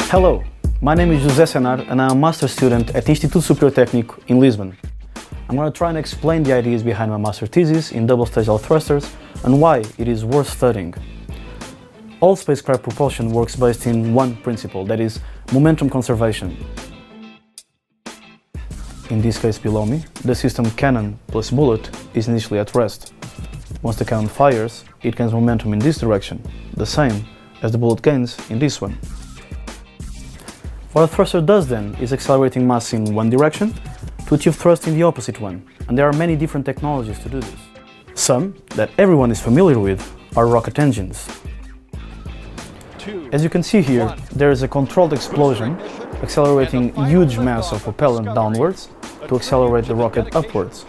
Hello, my name is José Senar and I'm a master student at Instituto Superior Técnico in Lisbon. I'm going to try and explain the ideas behind my master thesis in double-stage Hall thrusters and why it is worth studying. All spacecraft propulsion works based in one principle, that is, momentum conservation. In this case below me, the system cannon plus bullet is initially at rest. Once the cannon fires, it gains momentum in this direction, the same as the bullet gains in this one. What a thruster does then is accelerating mass in one direction to achieve thrust in the opposite one, and there are many different technologies to do this. Some, that everyone is familiar with, are rocket engines. As you can see here, there is a controlled explosion accelerating huge mass of propellant downwards to accelerate the rocket upwards.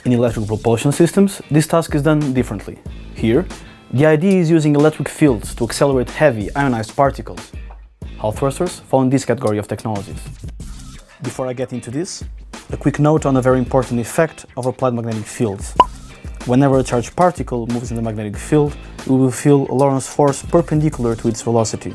In electric propulsion systems, this task is done differently. Here, the idea is using electric fields to accelerate heavy ionized particles. Hall thrusters fall in this category of technologies. Before I get into this, a quick note on a very important effect of applied magnetic fields. Whenever a charged particle moves in the magnetic field, it will feel a Lorentz force perpendicular to its velocity.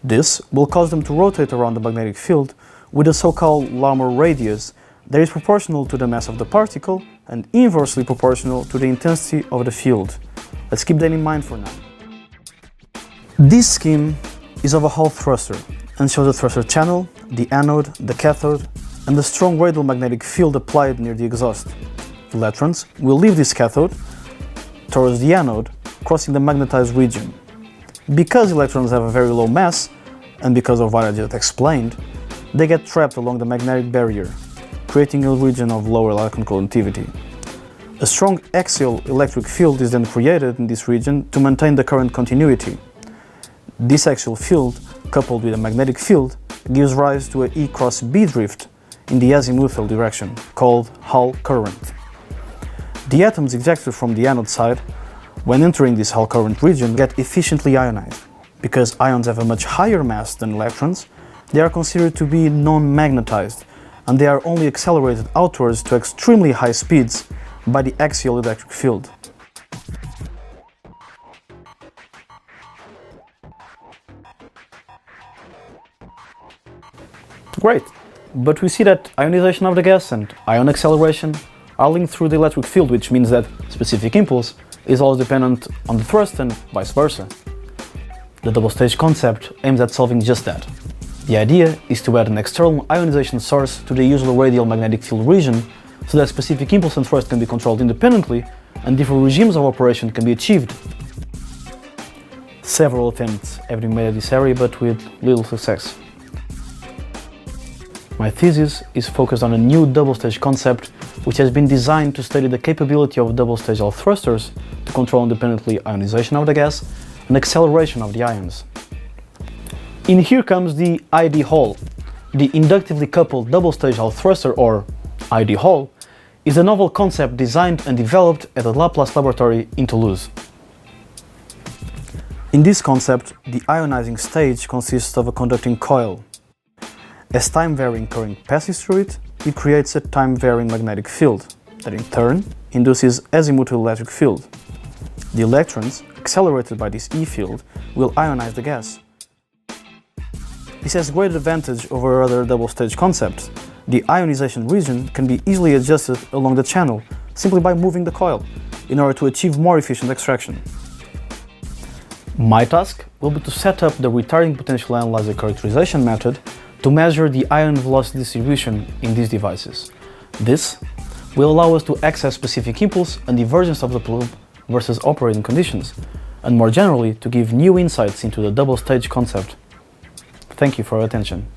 This will cause them to rotate around the magnetic field with a so-called Larmor radius that is proportional to the mass of the particle and inversely proportional to the intensity of the field. Let's keep that in mind for now. This scheme is of a Hall thruster and shows the thruster channel, the anode, the cathode, and the strong radial magnetic field applied near the exhaust. Electrons will leave this cathode towards the anode, crossing the magnetized region. Because electrons have a very low mass, and because of what I just explained, they get trapped along the magnetic barrier, creating a region of lower electrical conductivity. A strong axial electric field is then created in this region to maintain the current continuity. This axial field, coupled with a magnetic field, gives rise to a E cross B drift in the azimuthal direction, called Hall current. The atoms ejected from the anode side, when entering this Hall current region, get efficiently ionized. Because ions have a much higher mass than electrons, they are considered to be non-magnetized, and they are only accelerated outwards to extremely high speeds by the axial electric field. Great, but we see that ionization of the gas and ion acceleration are linked through the electric field, which means that specific impulse is always dependent on the thrust and vice versa. The double-stage concept aims at solving just that. The idea is to add an external ionization source to the usual radial magnetic field region so that specific impulse and thrust can be controlled independently and different regimes of operation can be achieved. Several attempts have been made at this area, but with little success. My thesis is focused on a new double-stage concept which has been designed to study the capability of double-stage Hall thrusters to control independently ionization of the gas and acceleration of the ions. In here comes the ID Hall. The inductively coupled double-stage Hall thruster, or ID Hall, is a novel concept designed and developed at the LAPLACE Laboratory in Toulouse. In this concept, the ionizing stage consists of a conducting coil. As time-varying current passes through it, it creates a time-varying magnetic field that in turn induces azimuthal electric field. The electrons, accelerated by this E field, will ionize the gas. This has great advantage over other double-stage concepts. The ionization region can be easily adjusted along the channel simply by moving the coil in order to achieve more efficient extraction. My task will be to set up the retarding potential analyzer characterization method to measure the ion velocity distribution in these devices. This will allow us to access specific impulse and divergence of the plume versus operating conditions, and more generally to give new insights into the double-stage concept. Thank you for your attention.